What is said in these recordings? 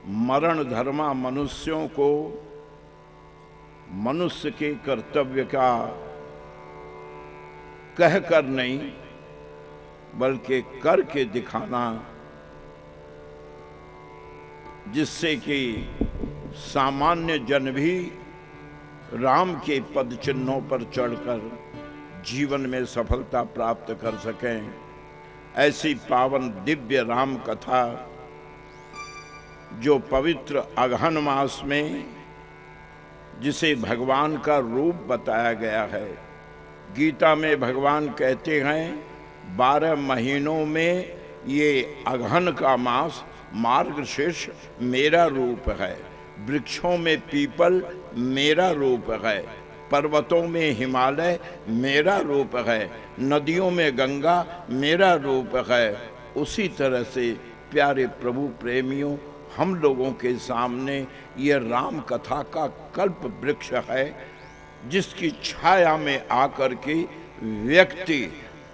मरण धर्मा मनुष्यों को मनुष्य के कर्तव्य का कह कर नहीं बल्कि करके दिखाना, जिससे कि सामान्य जन भी राम के पद चिन्हों पर चढ़कर जीवन में सफलता प्राप्त कर सकें। ऐसी पावन दिव्य राम कथा जो पवित्र अगहन मास में जिसे भगवान का रूप बताया गया है। गीता में भगवान कहते हैं 12 महीनों में ये अगहन का मास मार्गशीर्ष मेरा रूप है, वृक्षों में पीपल मेरा रूप है, पर्वतों में हिमालय मेरा रूप है, नदियों में गंगा मेरा रूप है। उसी तरह से प्यारे प्रभु प्रेमियों, हम लोगों के सामने ये राम कथा का कल्प वृक्ष है, जिसकी छाया में आकर के व्यक्ति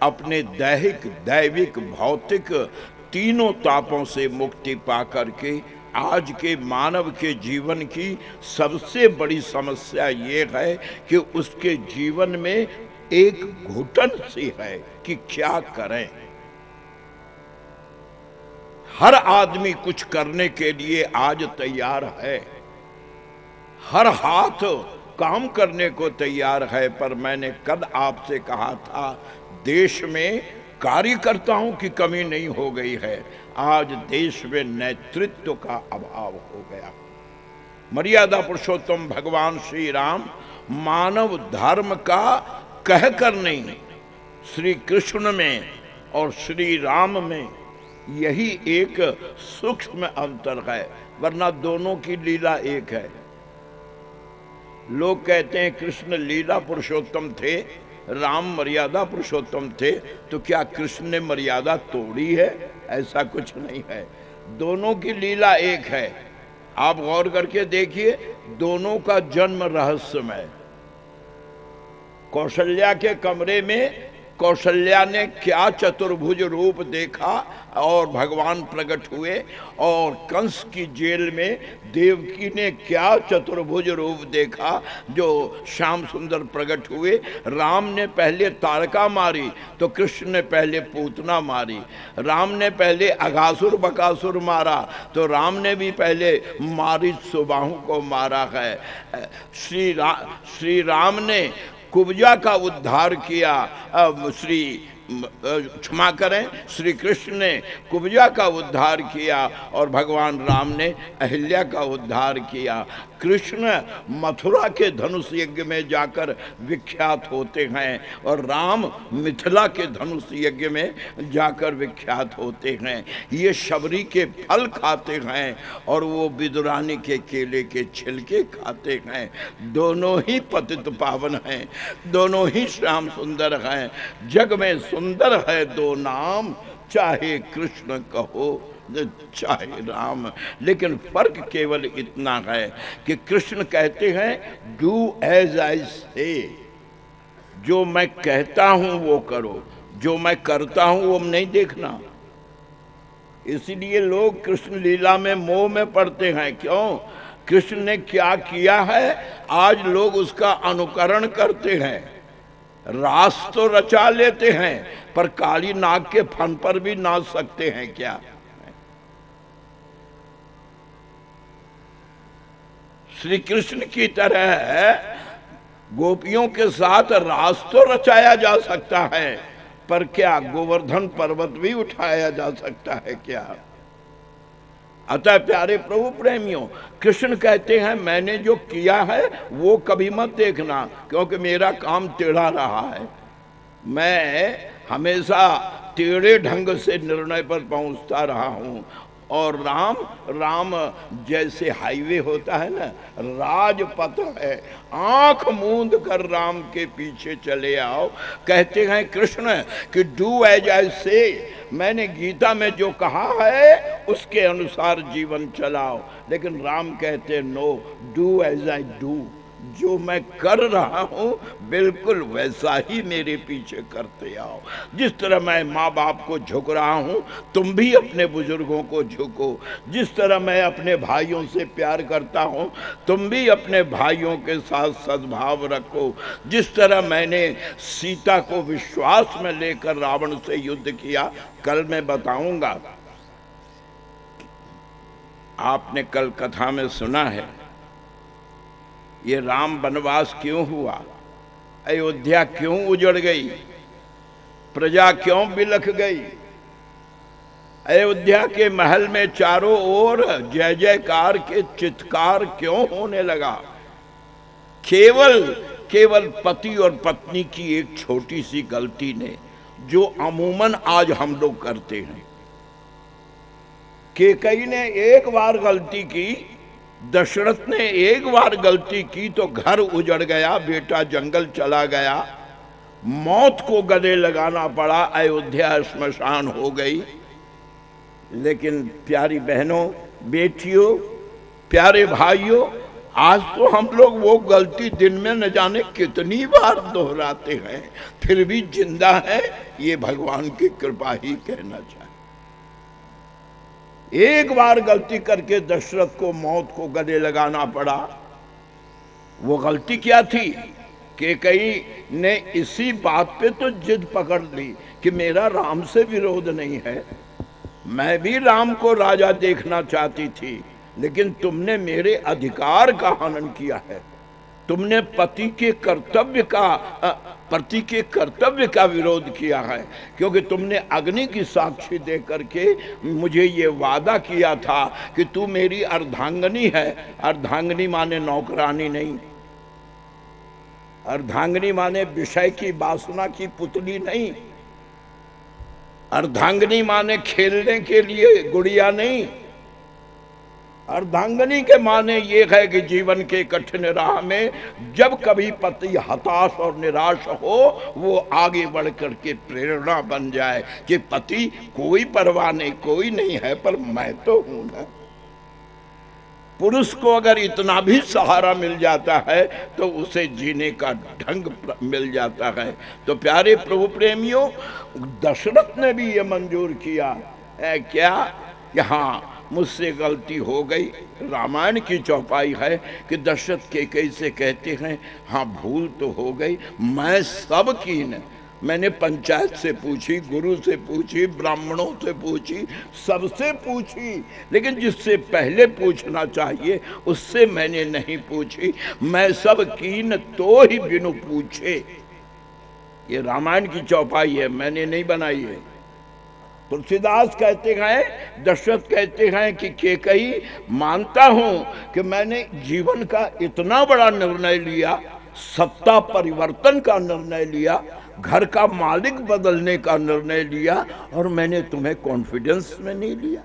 अपने दैहिक, दैविक, भौतिक तीनों तापों से मुक्ति पा करके आज के मानव के जीवन की सबसे बड़ी समस्या ये है कि उसके जीवन में एक घुटन सी है कि क्या करें। हर आदमी कुछ करने के लिए आज तैयार है, हर हाथ काम करने को तैयार है, पर मैंने कल आपसे कहा था देश में कार्यकर्ताओं की कमी नहीं हो गई है, आज देश में नेतृत्व का अभाव हो गया। मर्यादा पुरुषोत्तम भगवान श्री राम मानव धर्म का कहकर नहीं, श्री कृष्ण में और श्री राम में यही एक सूक्ष्म अंतर है, वरना दोनों की लीला एक है। लोग कहते हैं कृष्ण लीला पुरुषोत्तम थे, राम मर्यादा पुरुषोत्तम थे, तो क्या कृष्ण ने मर्यादा तोड़ी है? ऐसा कुछ नहीं है, दोनों की लीला एक है। आप गौर करके देखिए, दोनों का जन्म रहस्यमय। कौशल्या के कमरे में कौशल्या ने क्या चतुर्भुज रूप देखा और भगवान प्रकट हुए, और कंस की जेल में देवकी ने क्या चतुर्भुज रूप देखा जो श्याम सुंदर प्रकट हुए। राम ने पहले तारका मारी तो कृष्ण ने पहले पूतना मारी, राम ने पहले अघासुर बकासुर मारा तो राम ने भी पहले मारीच सुबाहु को मारा है। श्री राम ने कुब्जा का उद्धार किया, क्षमा करें, श्री कृष्ण ने कुब्जा का उद्धार किया और भगवान राम ने अहिल्या का उद्धार किया। कृष्ण मथुरा के धनुष यज्ञ में जाकर विख्यात होते हैं और राम मिथिला के धनुष यज्ञ में जाकर विख्यात होते हैं। ये शबरी के फल खाते हैं और वो विदुरानी के केले के छिलके खाते हैं। दोनों ही पतित पावन हैं, दोनों ही श्याम सुंदर हैं। जग में सुंदर है दो नाम, चाहे कृष्ण कहो चाहे राम। लेकिन फर्क केवल इतना है कि कृष्ण कहते हैं डू एज आई से, जो मैं कहता हूं वो करो, जो मैं करता हूं वो नहीं देखना। इसलिए लोग कृष्ण लीला में मोह में पड़ते हैं। क्यों? कृष्ण ने क्या किया है, आज लोग उसका अनुकरण करते हैं। रास तो रचा लेते हैं, पर काली नाग के फन पर भी नाच सकते हैं क्या? श्री कृष्ण की तरह गोपियों के साथ रास तो रचाया जा सकता है, पर क्या गोवर्धन पर्वत भी उठाया जा सकता है क्या? अतः प्यारे प्रभु प्रेमियों, कृष्ण कहते हैं मैंने जो किया है वो कभी मत देखना, क्योंकि मेरा काम टेढ़ा रहा है। मैं हमेशा टेढ़े ढंग से निर्णय पर पहुंचता रहा हूं। और राम जैसे हाईवे होता है ना, राजपथ है, आंख मूंद कर राम के पीछे चले आओ। कहते हैं कृष्ण कि डू एज आई से, मैंने गीता में जो कहा है उसके अनुसार जीवन चलाओ। लेकिन राम कहते no, do as I do, जो मैं कर रहा हूं बिल्कुल वैसा ही मेरे पीछे करते आओ। जिस तरह मैं माँ बाप को झुक रहा हूं, तुम भी अपने बुजुर्गों को झुको। जिस तरह मैं अपने भाइयों से प्यार करता हूं, तुम भी अपने भाइयों के साथ सद्भाव रखो। जिस तरह मैंने सीता को विश्वास में लेकर रावण से युद्ध किया, कल मैं बताऊंगा। आपने कल कथा में सुना है ये राम वनवास क्यों हुआ, अयोध्या क्यों उजड़ गई, प्रजा क्यों बिलख गई। अयोध्या के महल में चारों ओर जय जयकार के चित्कार क्यों होने लगा। केवल पति और पत्नी की एक छोटी सी गलती ने, जो अमूमन आज हम लोग करते हैं। कैकेयी ने एक बार गलती की, दशरथ ने एक बार गलती की तो घर उजड़ गया, बेटा जंगल चला गया, मौत को गले लगाना पड़ा, अयोध्या श्मशान हो गई। लेकिन प्यारी बहनों, बेटियों, प्यारे भाइयों, आज तो हम लोग वो गलती दिन में न जाने कितनी बार दोहराते हैं, फिर भी जिंदा है, ये भगवान की कृपा ही कहना चाहिए। एक बार गलती करके दशरथ को मौत को गले लगाना पड़ा। वो गलती क्या थी? कैकेयी ने इसी बात पे तो जिद पकड़ ली कि मेरा राम से विरोध नहीं है, मैं भी राम को राजा देखना चाहती थी, लेकिन तुमने मेरे अधिकार का हनन किया है, तुमने पति के कर्तव्य का विरोध किया है, क्योंकि तुमने अग्नि की साक्षी दे करके मुझे ये वादा किया था कि तू मेरी अर्धांगिनी है। अर्धांगिनी माने नौकरानी नहीं, अर्धांगिनी माने विषय की वासना की पुतली नहीं, अर्धांगिनी माने खेलने के लिए गुड़िया नहीं। अर्धांगिनी के माने ये है कि जीवन के कठिन राह में जब कभी पति हताश और निराश हो, वो आगे बढ़ करके प्रेरणा बन जाए कि पति कोई परवाह नहीं, कोई नहीं है, पर मैं तो हूं ना। पुरुष को अगर इतना भी सहारा मिल जाता है तो उसे जीने का ढंग मिल जाता है। तो प्यारे प्रभु प्रेमियों, दशरथ ने भी ये मंजूर किया है क्या कि हाँ मुझसे गलती हो गई। रामायण की चौपाई है कि दशरथ कैकेयी से कहते हैं हाँ भूल तो हो गई, मैं सब की न, मैंने पंचायत से पूछी, गुरु से पूछी, ब्राह्मणों से पूछी, सबसे पूछी, लेकिन जिससे पहले पूछना चाहिए उससे मैंने नहीं पूछी। मैं सब कीन तो ही बिनु पूछे। ये रामायण की चौपाई है, मैंने नहीं बनाई है। तुलसीदास कहते हैं, दशरथ कहते हैं कि कैकेयी मानता हूं कि मैंने जीवन का इतना बड़ा निर्णय लिया, सत्ता परिवर्तन का निर्णय लिया, घर का मालिक बदलने का निर्णय लिया, और मैंने तुम्हें कॉन्फिडेंस में नहीं लिया।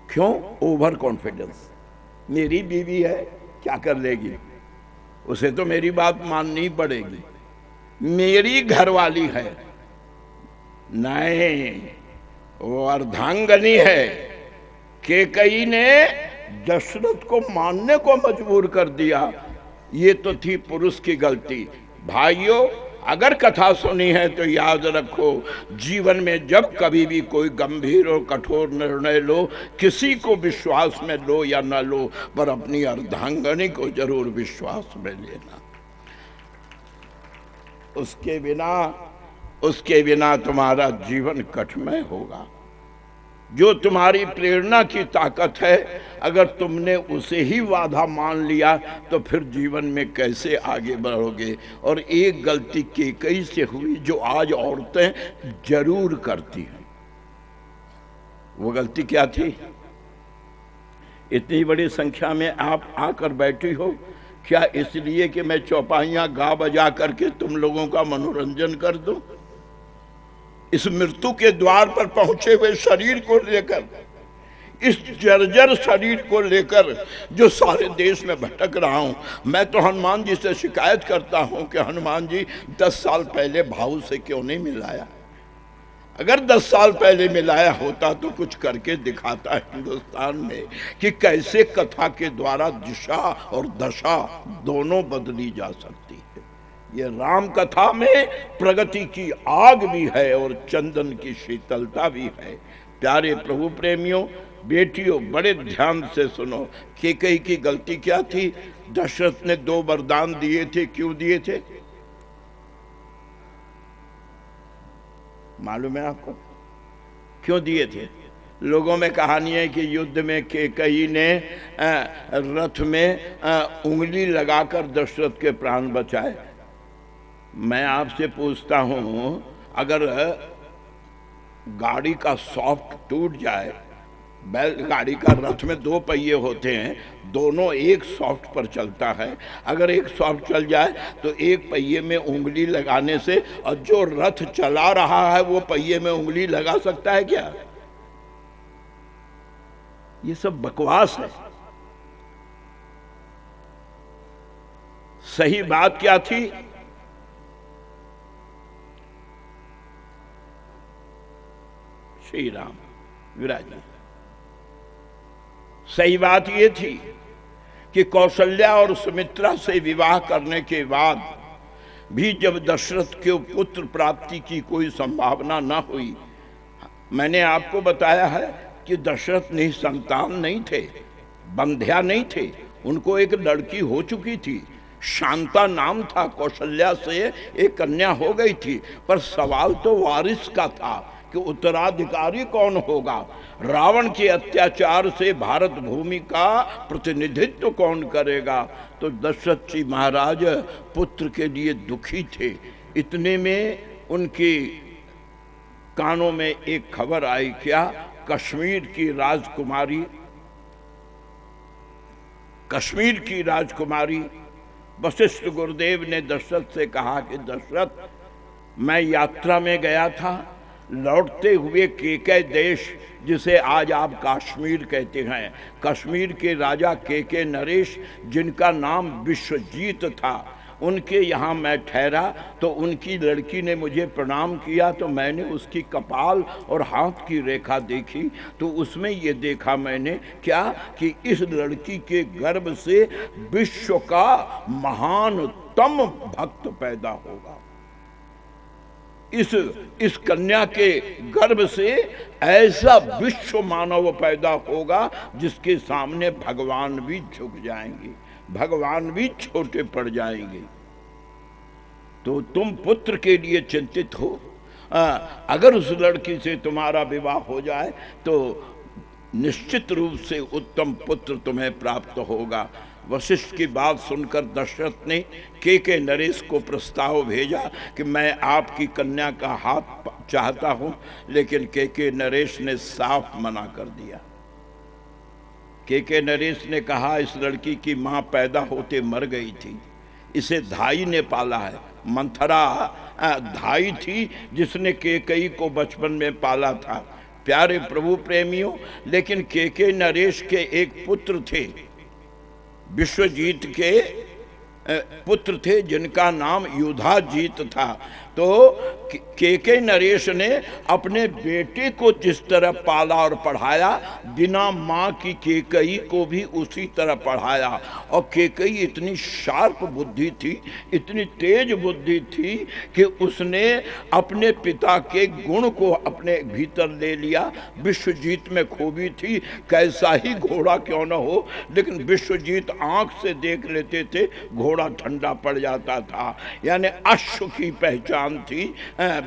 क्यों? Over confidence. मेरी बीवी है, क्या कर लेगी, उसे तो मेरी बात माननी पड़ेगी। मेरी घरवाली है, नहीं, वो अर्धांगिनी है। कैकेयी ने दशरथ को मानने को मजबूर कर दिया। ये तो थी पुरुष की गलती। भाइयों, अगर कथा सुनी है तो याद रखो, जीवन में जब कभी भी कोई गंभीर और कठोर निर्णय लो, किसी को विश्वास में लो या न लो, पर अपनी अर्धांगिनी को जरूर विश्वास में लेना। उसके बिना तुम्हारा जीवन कठिन होगा। जो तुम्हारी प्रेरणा की ताकत है, अगर तुमने उसे ही बाधा मान लिया तो फिर जीवन में कैसे आगे बढ़ोगे। और एक गलती कैकेयी से हुई जो आज औरतें जरूर करती हैं। वो गलती क्या थी? इतनी बड़ी संख्या में आप आकर बैठी हो, क्या इसलिए कि मैं चौपाइयां गा बजा करके तुम लोगों का मनोरंजन कर दूं? इस मृत्यु के द्वार पर पहुंचे हुए शरीर को लेकर, इस जर्जर शरीर को लेकर जो सारे देश में भटक रहा हूं, मैं तो हनुमान जी से शिकायत करता हूं कि हनुमान जी 10 साल पहले भाऊ से क्यों नहीं मिलाया। अगर 10 साल पहले मिलाया होता तो कुछ करके दिखाता हिंदुस्तान में कि कैसे कथा के द्वारा दिशा और दशा दोनों बदली जा सकती है। ये राम कथा में प्रगति की आग भी है और चंदन की शीतलता भी है। प्यारे प्रभु प्रेमियों, बेटियों, बड़े ध्यान से सुनो। कैकेयी की गलती क्या थी? दशरथ ने 2 वरदान दिए थे। क्यों दिए थे मालूम है आपको? क्यों दिए थे? लोगों में कहानी है कि युद्ध में कैकेयी ने रथ में उंगली लगाकर दशरथ के प्राण बचाए। मैं आपसे पूछता हूं, अगर गाड़ी का सॉफ्ट टूट जाए, बैलगाड़ी का रथ में 2 पहिए होते हैं, दोनों एक सॉफ्ट पर चलता है, अगर एक सॉफ्ट चल जाए तो एक पहिए में उंगली लगाने से और जो रथ चला रहा है वो पहिए में उंगली लगा सकता है क्या? ये सब बकवास है। सही बात क्या थी? श्री राम विराजी। सही बात यह थी कि कौशल्या और सुमित्रा से विवाह करने के बाद भी जब दशरथ के पुत्र प्राप्ति की कोई संभावना न हुई, मैंने आपको बताया है कि दशरथ निसंतान नहीं थे, बंध्या नहीं थे, उनको एक लड़की हो चुकी थी, शांता नाम था, कौशल्या से एक कन्या हो गई थी। पर सवाल तो वारिस का था कि उत्तराधिकारी कौन होगा, रावण के अत्याचार से भारत भूमि का प्रतिनिधित्व कौन करेगा। तो दशरथ जी महाराज पुत्र के लिए दुखी थे। इतने में उनके कानों में एक खबर आई। क्या? कश्मीर की राजकुमारी वशिष्ठ गुरुदेव ने दशरथ से कहा कि दशरथ, मैं यात्रा में गया था, लौटते हुए केकय देश, जिसे आज आप कश्मीर कहते हैं, कश्मीर के राजा केके नरेश, जिनका नाम विश्वजीत था, उनके यहाँ मैं ठहरा तो उनकी लड़की ने मुझे प्रणाम किया। तो मैंने उसकी कपाल और हाथ की रेखा देखी, तो उसमें ये देखा मैंने क्या कि इस लड़की के गर्भ से विश्व का महानतम भक्त पैदा होगा। इस कन्या के गर्भ से ऐसा विश्व मानव पैदा होगा जिसके सामने भगवान भी झुक जाएंगे, भगवान भी छोटे पड़ जाएंगे। तो तुम पुत्र के लिए चिंतित हो। अगर उस लड़की से तुम्हारा विवाह हो जाए तो निश्चित रूप से उत्तम पुत्र तुम्हें प्राप्त होगा। वशिष्ठ की बात सुनकर दशरथ ने केके नरेश को प्रस्ताव भेजा कि मैं आपकी कन्या का हाथ चाहता हूं, लेकिन केके नरेश ने साफ मना कर दिया। केके नरेश ने कहा, इस लड़की की मां पैदा होते मर गई थी, इसे धाई ने पाला है। मंथरा धाई थी जिसने केकई को बचपन में पाला था। प्यारे प्रभु प्रेमियों, लेकिन केके नरेश के एक पुत्र थे, विश्वजीत के पुत्र थे, जिनका नाम युधाजीत था। तो केके नरेश ने अपने बेटे को जिस तरह पाला और पढ़ाया, बिना माँ की केकई को भी उसी तरह पढ़ाया। और केकई इतनी शार्प बुद्धि थी, इतनी तेज बुद्धि थी कि उसने अपने पिता के गुण को अपने भीतर ले लिया। विश्वजीत में खूबी थी, कैसा ही घोड़ा क्यों न हो, लेकिन विश्वजीत आंख से देख लेते थे, घोड़ा ठंडा पड़ जाता था। यानी अश्व की पहचान थी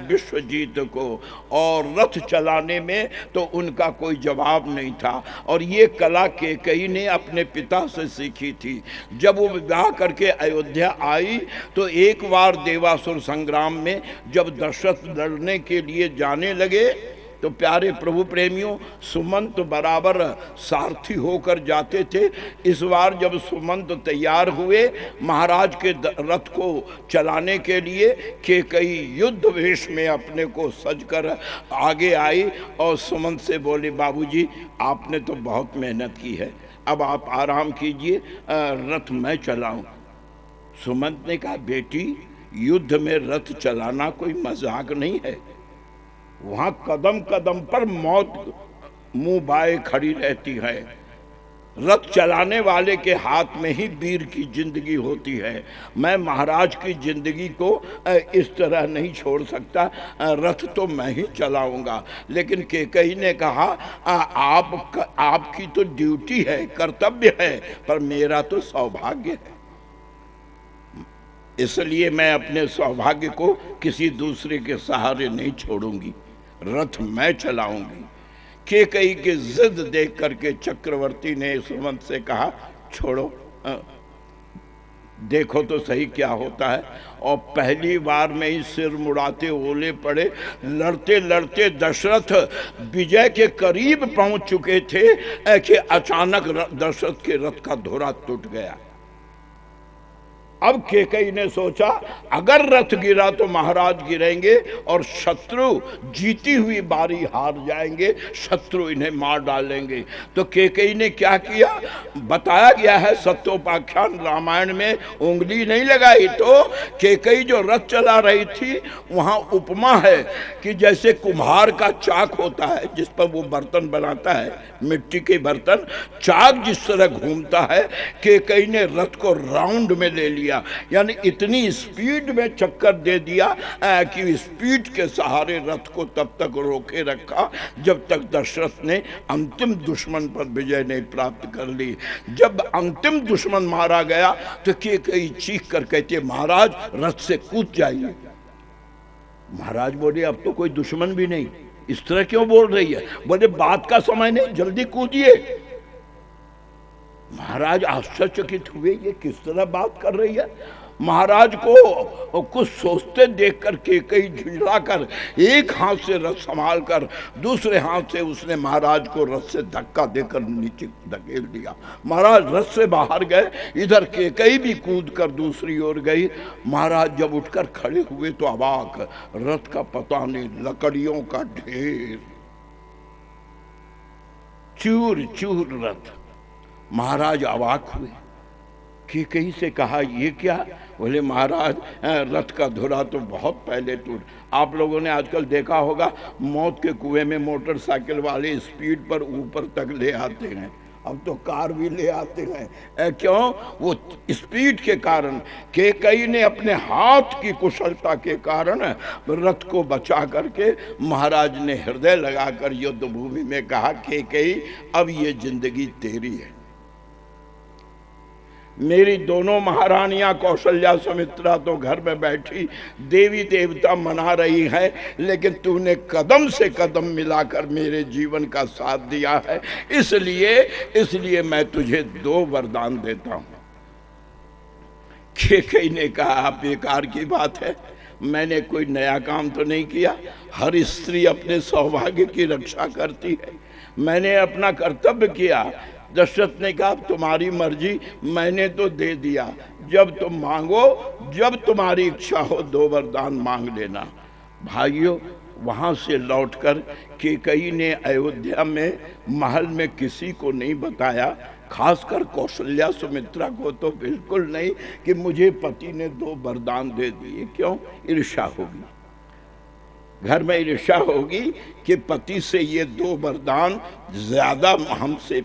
विश्वजीत को, और रथ चलाने में तो उनका कोई जवाब नहीं था। और ये कला केकई ने अपने पिता से सीखी थी। जब वो विवाह करके अयोध्या आई तो एक बार देवासुर संग्राम में जब दशरथ लड़ने के लिए जाने लगे तो प्यारे प्रभु प्रेमियों, सुमंत बराबर सारथी होकर जाते थे। इस बार जब सुमंत तैयार हुए महाराज के रथ को चलाने के लिए, केकई युद्ध वेश में अपने को सजकर आगे आई और सुमंत से बोले, बाबूजी आपने तो बहुत मेहनत की है, अब आप आराम कीजिए, रथ मैं चलाऊं। सुमंत ने कहा, बेटी युद्ध में रथ चलाना कोई मजाक नहीं है, वहां कदम कदम पर मौत मुंह बाए खड़ी रहती है। रथ चलाने वाले के हाथ में ही वीर की जिंदगी होती है। मैं महाराज की जिंदगी को इस तरह नहीं छोड़ सकता, रथ तो मैं ही चलाऊंगा। लेकिन कैकेयी ने कहा आपकी तो ड्यूटी है, कर्तव्य है, पर मेरा तो सौभाग्य है, इसलिए मैं अपने सौभाग्य को किसी दूसरे के सहारे नहीं छोड़ूंगी, रथ मैं चलाऊंगी। कैकेयी की जिद देख करके चक्रवर्ती ने सुमंत से कहा छोड़ो, देखो तो सही क्या होता है। और पहली बार में ही सिर मुड़ाते ओले पड़े। लड़ते लड़ते दशरथ विजय के करीब पहुंच चुके थे कि अचानक दशरथ के रथ का धुरा टूट गया। अब कैकेयी ने सोचा अगर रथ गिरा तो महाराज गिरेंगे और शत्रु जीती हुई बारी हार जाएंगे, शत्रु इन्हें मार डालेंगे। तो कैकेयी ने क्या किया, बताया गया है सत्योपाख्यान रामायण में, उंगली नहीं लगाई। तो कैकेयी जो रथ चला रही थी वहां उपमा है कि जैसे कुम्हार का चाक होता है जिस पर वो बर्तन बनाता है, मिट्टी के बर्तन, चाक जिस तरह घूमता है, कैकेयी ने रथ को राउंड में ले लिया, यानी इतनी स्पीड में चक्कर दे दिया कि स्पीड के सहारे रथ को तब तक रोके रखा जब तक दशरथ ने अंतिम दुश्मन पर विजय नहीं प्राप्त कर ली। जब अंतिम दुश्मन मारा गया तो कैकेयी चीख कर कहते महाराज रथ से कूद जाइए। महाराज बोले अब तो कोई दुश्मन भी नहीं, इस तरह क्यों बोल रही है? बोले बात का समय नहीं, जल्दी कूदिए। महाराज आश्चर्यचकित हुए, ये किस तरह बात कर रही है। महाराज को कुछ सोचते देखकर कैकेयी झुंझलाकर एक हाथ से रथ संभाल कर दूसरे हाथ से उसने महाराज को रथ से धक्का देकर नीचे धकेल दिया। महाराज रथ से बाहर गए, इधर कैकेयी भी कूद कर दूसरी ओर गई। महाराज जब उठकर खड़े हुए तो अवाक, रथ का पता नहीं, लकड़ियों का ढेर, चूर चूर रथ। महाराज अवाक हुए, कैकेयी से कहा ये क्या? बोले महाराज रथ का धुरा तो बहुत पहले टूट। आप लोगों ने आजकल देखा होगा मौत के कुएं में मोटरसाइकिल वाले स्पीड पर ऊपर तक ले आते हैं, अब तो कार भी ले आते हैं। क्यों? वो स्पीड के कारण। कैकेयी ने अपने हाथ की कुशलता के कारण रथ को बचा करके महाराज ने हृदय लगाकर युद्ध भूमि में कहा कैकेयी अब ये जिंदगी तेरी है। मेरी दोनों महारानियां कौशल्या सुमित्रा तो घर में बैठी देवी देवता मना रही हैं, लेकिन तूने कदम से कदम मिलाकर मेरे जीवन का साथ दिया है, इसलिए मैं तुझे 2 वरदान देता हूं। कैकेयी ने कहा बेकार की बात है, मैंने कोई नया काम तो नहीं किया, हर स्त्री अपने सौभाग्य की रक्षा करती है, मैंने अपना कर्तव्य किया। दशरथ ने कहा तुम्हारी मर्जी, मैंने तो दे दिया, जब तुम मांगो, जब तुम्हारी इच्छा हो 2 वरदान मांग लेना। भाइयों वहां से लौटकर कैकेयी ने अयोध्या में महल में किसी को नहीं बताया, खासकर कौशल्या सुमित्रा को तो बिल्कुल नहीं, कि मुझे पति ने 2 वरदान दे दिए। क्यों? ईर्ष्या होगी, घर में ईर्ष्या होगी कि पति से ये 2 वरदान ज्यादा हमसे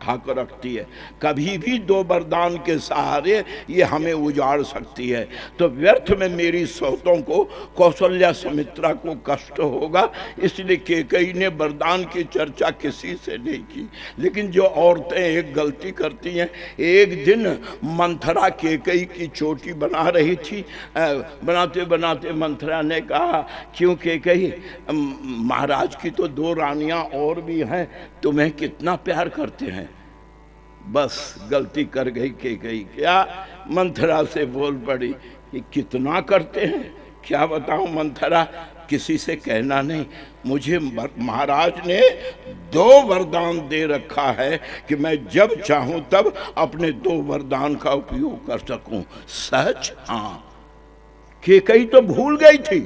हक रखती है, कभी भी 2 वरदान के सहारे ये हमें उजाड़ सकती है, तो व्यर्थ में मेरी सौतों को कौशल्या सुमित्रा को कष्ट होगा, इसलिए कैकेयी ने वरदान की चर्चा किसी से नहीं की। लेकिन जो औरतें एक गलती करती हैं, एक दिन मंथरा कैकेयी की चोटी बना रही थी, बनाते बनाते मंथरा ने कहा क्यों कैकेयी, महाराज की तो 2 रानियां और भी हैं, तुम्हें कितना प्यार करते हैं। बस गलती कर गई कैकेयी, क्या? मंथरा से बोल पड़ी कि कितना करते हैं, क्या बताऊं मंथरा, किसी से कहना नहीं, मुझे महाराज ने 2 वरदान दे रखा है कि मैं जब चाहूं तब अपने 2 वरदान का उपयोग कर सकूं। सच? हाँ। कैकेयी तो भूल गई थी,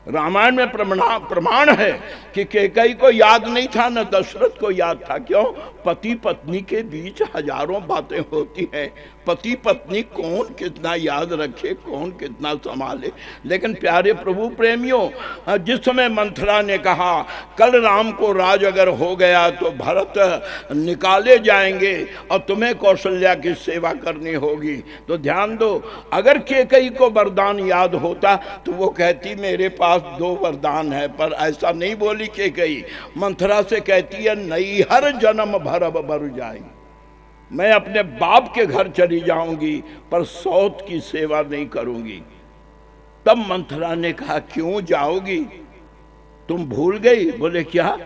रामायण में प्रमाण है कि कैकेयी को याद नहीं था, न दशरथ को याद था। क्यों? पति पत्नी के बीच हजारों बातें होती हैं, पति पत्नी कौन कितना याद रखे, कौन कितना संभाले। लेकिन प्यारे प्रभु प्रेमियों, जिस समय मंथरा ने कहा कल राम को राज अगर हो गया तो भरत निकाले जाएंगे और तुम्हें कौशल्या की सेवा करनी होगी, तो ध्यान दो, अगर कैकेयी को वरदान याद होता तो वो कहती मेरे पास 2 वरदान है, पर ऐसा नहीं बोली कैकेयी। मंथरा से कहती है नैहर जन्म भरब बर जाए, मैं अपने बाप के घर चली जाऊंगी पर सौत की सेवा नहीं करूंगी। तब मंथरा ने कहा क्यों जाओगी, तुम भूल गई? बोले क्या?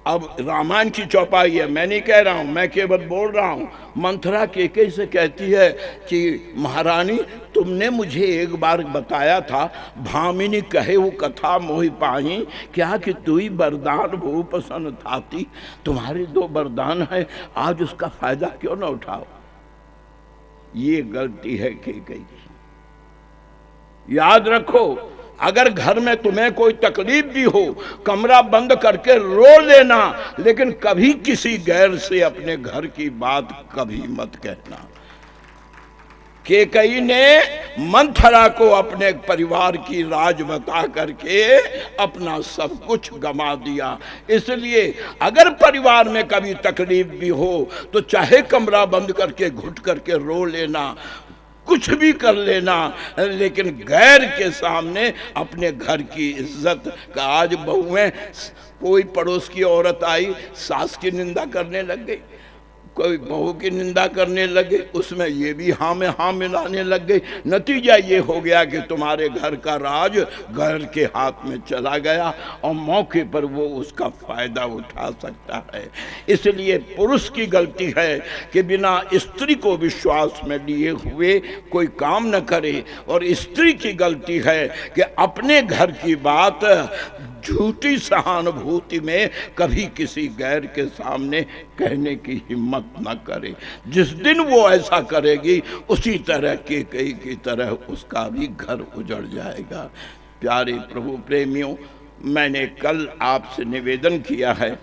अब रामायण की चौपाई है, मैं नहीं कह रहा हूं, मैं केवल बोल रहा हूं। मंथरा कैकेयी से कहती है कि महारानी तुमने मुझे एक बार बताया था, भामिनी कहे वो कथा मोहि पाही, क्या कि तू ही वरदान भूप सन थाती, तुम्हारे 2 वरदान है, आज उसका फायदा क्यों न उठाओ। ये गलती है कैकेयी की। याद रखो, अगर घर में तुम्हें कोई तकलीफ भी हो, कमरा बंद करके रो लेना, लेकिन कभी किसी गैर से अपने घर की बात कभी मत कहना। कैकेयी ने मंथरा को अपने परिवार की राज बता करके अपना सब कुछ गंवा दिया। इसलिए अगर परिवार में कभी तकलीफ भी हो तो चाहे कमरा बंद करके घुट करके रो लेना, कुछ भी कर लेना, लेकिन गैर के सामने अपने घर की इज्जत का। आज बहुएं, कोई पड़ोस की औरत आई, सास की निंदा करने लग गई, कोई बहू की निंदा करने लगे, उसमें ये भी हाँ में हाँ मिलाने लग गई। नतीजा ये हो गया कि तुम्हारे घर का राज घर के हाथ में चला गया और मौके पर वो उसका फायदा उठा सकता है। इसलिए पुरुष की गलती है कि बिना स्त्री को विश्वास में लिए हुए कोई काम न करे, और स्त्री की गलती है कि अपने घर की बात झूठी सहानुभूति में कभी किसी गैर के सामने कहने की हिम्मत न करे। जिस दिन वो ऐसा करेगी उसी तरह कैकेयी की तरह उसका भी घर उजड़ जाएगा। प्यारे प्रभु प्रेमियों, मैंने कल आपसे निवेदन किया है,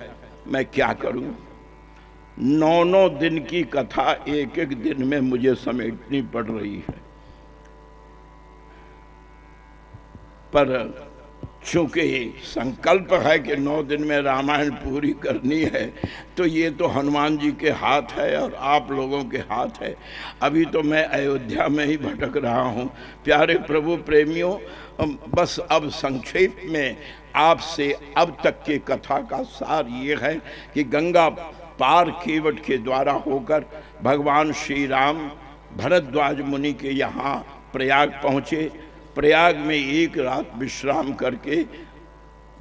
मैं क्या करूं, 9 दिन की कथा एक दिन में मुझे समेटनी पड़ रही है, पर चूंकि संकल्प है कि 9 दिन में रामायण पूरी करनी है, तो ये तो हनुमान जी के हाथ है और आप लोगों के हाथ है। अभी तो मैं अयोध्या में ही भटक रहा हूँ। प्यारे प्रभु प्रेमियों, बस अब संक्षेप में आपसे अब तक की कथा का सार ये है कि गंगा पार केवट के द्वारा होकर भगवान श्री राम भरद्वाज मुनि के यहाँ प्रयाग पहुँचे। प्रयाग में एक रात विश्राम करके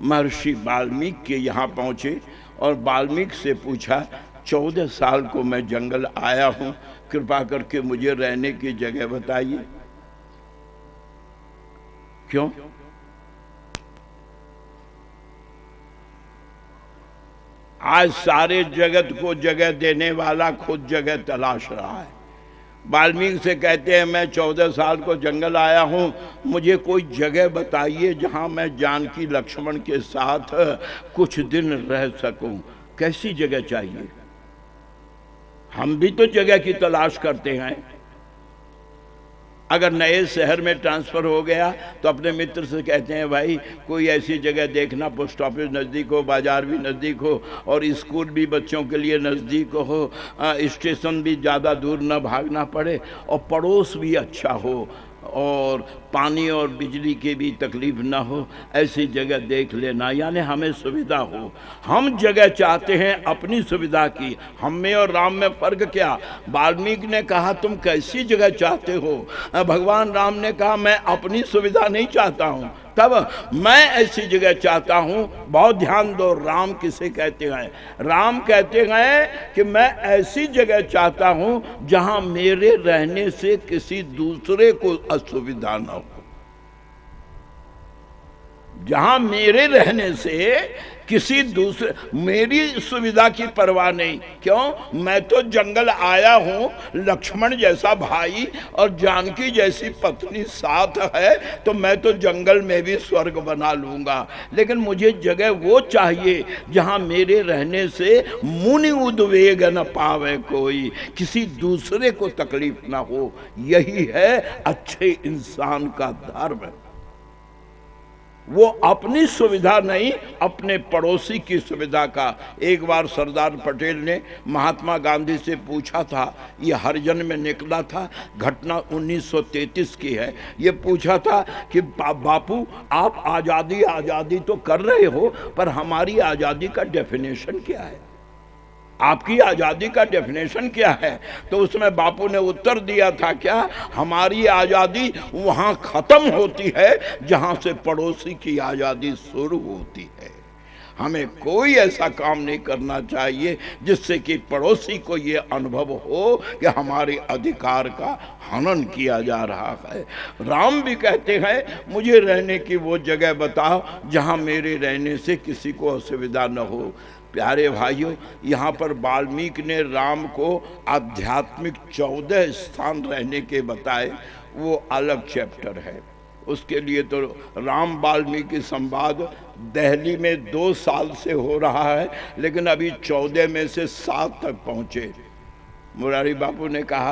महर्षि वाल्मीकि के यहाँ पहुँचे और वाल्मीकि से पूछा 14 साल को मैं जंगल आया हूँ, कृपा करके मुझे रहने की जगह बताइए। क्यों? आज सारे जगत को जगह देने वाला खुद जगह तलाश रहा है। वाल्मीकि से कहते हैं मैं 14 साल को जंगल आया हूँ, मुझे कोई जगह बताइए जहाँ मैं जानकी लक्ष्मण के साथ कुछ दिन रह सकूं। कैसी जगह चाहिए? हम भी तो जगह की तलाश करते हैं। अगर नए शहर में ट्रांसफ़र हो गया तो अपने मित्र से कहते हैं भाई कोई ऐसी जगह देखना, पोस्ट ऑफिस नज़दीक हो, बाज़ार भी नज़दीक हो और स्कूल भी बच्चों के लिए नज़दीक हो, स्टेशन भी ज़्यादा दूर न भागना पड़े और पड़ोस भी अच्छा हो और पानी और बिजली की भी तकलीफ ना हो, ऐसी जगह देख लेना, यानी हमें सुविधा हो। हम जगह चाहते हैं अपनी सुविधा की। हम में और राम में फ़र्क क्या? वाल्मीकि ने कहा तुम कैसी जगह चाहते हो, भगवान राम ने कहा मैं अपनी सुविधा नहीं चाहता हूँ, तब मैं ऐसी जगह चाहता हूँ। बहुत ध्यान दो, राम किसे कहते हैं? राम कहते हैं कि मैं ऐसी जगह चाहता हूँ जहाँ मेरे रहने से किसी दूसरे को असुविधा न हो, जहाँ मेरे रहने से किसी दूसरे, मेरी सुविधा की परवाह नहीं। क्यों? मैं तो जंगल आया हूँ, लक्ष्मण जैसा भाई और जानकी जैसी पत्नी साथ है, तो मैं तो जंगल में भी स्वर्ग बना लूँगा। लेकिन मुझे जगह वो चाहिए जहाँ मेरे रहने से मुनि उद्वेग न पावे कोई, किसी दूसरे को तकलीफ ना हो। यही है अच्छे इंसान का धर्म। वो अपनी सुविधा नहीं, अपने पड़ोसी की सुविधा का। एक बार सरदार पटेल ने महात्मा गांधी से पूछा था, ये हरिजन में निकला था, घटना 1933 की है। ये पूछा था कि बापू आप आज़ादी आज़ादी तो कर रहे हो, पर हमारी आज़ादी का डेफिनेशन क्या है, आपकी आज़ादी का डेफिनेशन क्या है? तो उसमें बापू ने उत्तर दिया था, क्या? हमारी आज़ादी वहाँ ख़त्म होती है जहाँ से पड़ोसी की आज़ादी शुरू होती है। हमें कोई ऐसा काम नहीं करना चाहिए जिससे कि पड़ोसी को ये अनुभव हो कि हमारे अधिकार का हनन किया जा रहा है। राम भी कहते हैं, मुझे रहने की वो जगह बताओ जहाँ मेरे रहने से किसी को असुविधा न हो। प्यारे भाइयों, यहाँ पर वाल्मीकि ने राम को आध्यात्मिक 14 स्थान रहने के बताए, वो अलग चैप्टर है। उसके लिए तो राम वाल्मीकि संवाद दिल्ली में 2 साल से हो रहा है, लेकिन अभी 14 में से 7 तक पहुँचे। मुरारी बापू ने कहा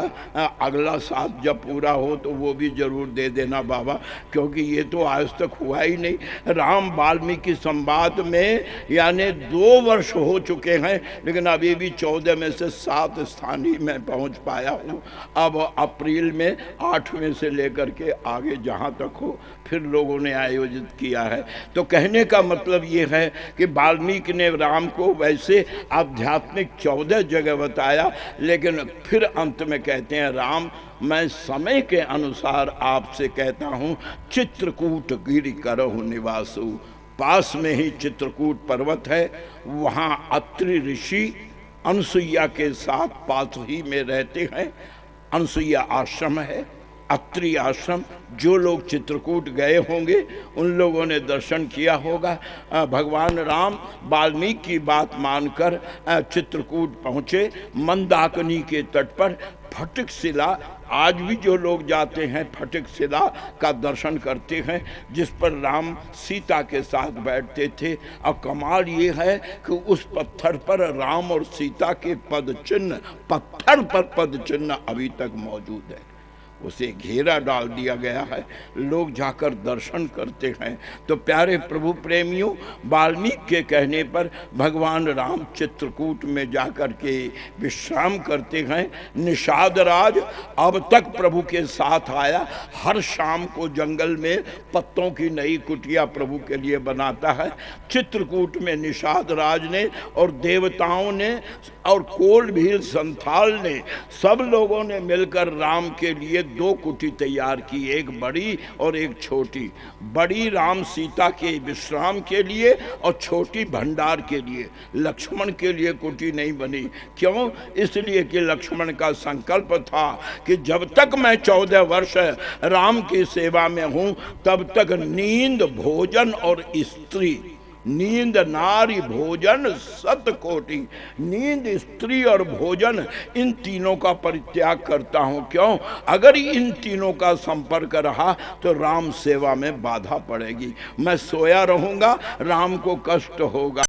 अगला 7 जब पूरा हो तो वो भी जरूर दे देना बाबा, क्योंकि ये तो आज तक हुआ ही नहीं। राम वाल्मीकि संवाद में यानी 2 वर्ष हो चुके हैं, लेकिन अभी भी 14 में से 7 स्थान ही मैं पहुंच पाया हूँ। अब अप्रैल में 8वें से लेकर के आगे जहाँ तक हो फिर लोगों ने आयोजित किया है। तो कहने का मतलब ये है कि वाल्मीकि ने राम को वैसे आध्यात्मिक 14 जगह बताया, लेकिन फिर अंत में कहते हैं, राम मैं समय के अनुसार आपसे कहता हूँ, चित्रकूट गिरि करहु निवासु। पास में ही चित्रकूट पर्वत है, वहाँ अत्रि ऋषि अनसुईया के साथ पास ही में रहते हैं। अनसुईया आश्रम है, अत्रि आश्रम। जो लोग चित्रकूट गए होंगे उन लोगों ने दर्शन किया होगा। भगवान राम वाल्मीकि की बात मानकर चित्रकूट पहुँचे। मंदाकिनी के तट पर फटिक शिला, आज भी जो लोग जाते हैं फटिक शिला का दर्शन करते हैं, जिस पर राम सीता के साथ बैठते थे। और कमाल ये है कि उस पत्थर पर राम और सीता के पद चिन्ह, पत्थर पर पद चिन्ह अभी तक मौजूद है। उसे घेरा डाल दिया गया है, लोग जाकर दर्शन करते हैं। तो प्यारे प्रभु प्रेमियों, वाल्मीकि के कहने पर भगवान राम चित्रकूट में जाकर के विश्राम करते हैं। निषाद राज अब तक प्रभु के साथ आया, हर शाम को जंगल में पत्तों की नई कुटिया प्रभु के लिए बनाता है। चित्रकूट में निषाद राज ने और देवताओं ने और कोल भील संथाल ने, सब लोगों ने मिलकर राम के लिए 2 कुटी तैयार की, एक बड़ी और एक छोटी। बड़ी राम सीता के विश्राम के लिए और छोटी भंडार के लिए। लक्ष्मण के लिए कुटी नहीं बनी। क्यों? इसलिए कि लक्ष्मण का संकल्प था कि जब तक मैं 14 वर्ष राम की सेवा में हूँ तब तक नींद, भोजन और स्त्री, नींद नारी भोजन सत कोटि, नींद स्त्री और भोजन, इन तीनों का परित्याग करता हूँ। क्यों? अगर इन तीनों का संपर्क रहा तो राम सेवा में बाधा पड़ेगी। मैं सोया रहूँगा, राम को कष्ट होगा।